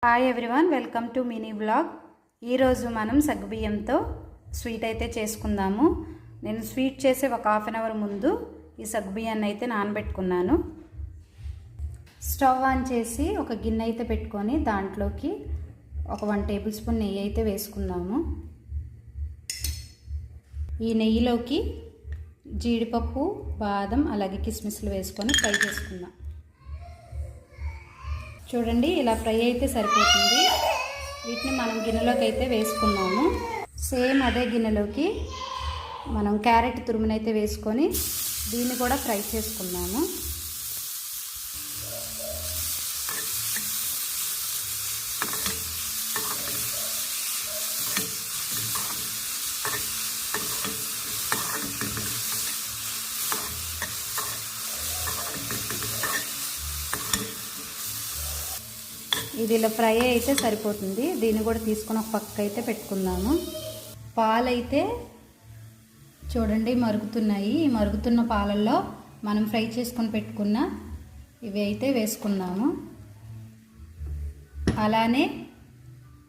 Hi everyone, welcome to mini blog. ఈరోజు మనం సగ్గుబియ్యంతో స్వీట్ అయితే చేసుకుందాము. నేను స్వీట్ చేసే ఒక హాఫ్ అన్ అవర్ ముందు ఈ సగ్గుబియ్యాన్ని అయితే నానబెట్టుకున్నాను. స్టవ్ ఆన్ చేసి ఒక గిన్నె అయితే పెట్టుకొని దాంట్లోకి ఒక 1 టేబుల్ స్పూన్ నెయ్యి అయితే వేసుకుందాము. ఈ నెయ్యిలోకి జీడిపప్పు, బాదం అలాగే కిస్మిస్లు వేసుకొని ఫ్రై చేసుకుందాం. చూడండి, ఇలా ఫ్రై అయితే సరిపోతుంది. వీటిని మనం గిన్నెలోకి అయితే వేసుకున్నాము. సేమ్ అదే గిన్నెలోకి మనం క్యారెట్ తురుమునైతే వేసుకొని దీన్ని కూడా ఫ్రై చేసుకున్నాము. ఇది ఇలా ఫ్రై అయితే సరిపోతుంది. దీన్ని కూడా తీసుకొని ఒక పక్క అయితే పెట్టుకుందాము. పాలైతే చూడండి మరుగుతున్నాయి. ఈ మరుగుతున్న పాలల్లో మనం ఫ్రై చేసుకొని పెట్టుకున్న ఇవి అయితే వేసుకున్నాము. అలానే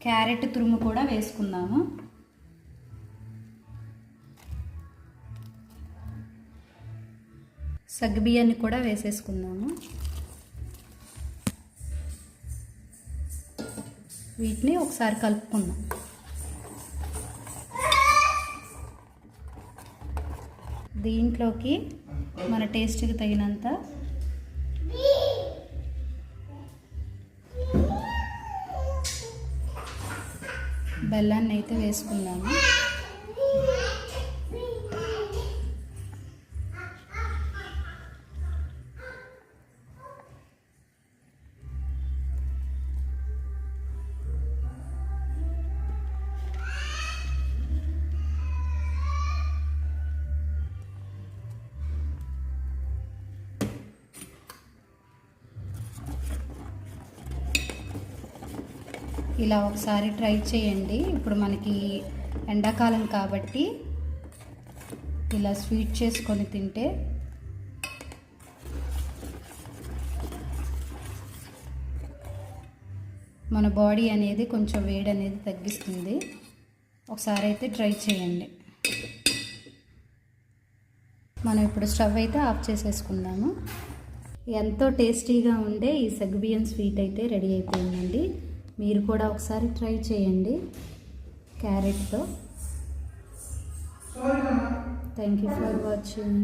క్యారెట్ తురుము కూడా వేసుకుందాము. సగ్గుబియ్యాన్ని కూడా వేసేసుకుందాము. వీటిని ఒకసారి కలుపుకుందాం. దీంట్లోకి మన టేస్ట్కి తగినంత బెల్లాన్ని అయితే వేసుకుందాము. ఇలా ఒకసారి ట్రై చేయండి. ఇప్పుడు మనకి ఎండాకాలం కాబట్టి ఇలా స్వీట్ చేసుకొని తింటే మన బాడీ అనేది కొంచెం వేడి అనేది తగ్గిస్తుంది. ఒకసారి అయితే ట్రై చేయండి. మనం ఇప్పుడు స్టవ్ అయితే ఆఫ్ చేసేసుకుందాము. ఎంతో టేస్టీగా ఉండే ఈ సగ్గుబియ్యం స్వీట్ అయితే రెడీ అయిపోయిందండి. మీరు కూడా ఒకసారి ట్రై చేయండి క్యారెట్తో. Thank you for watching.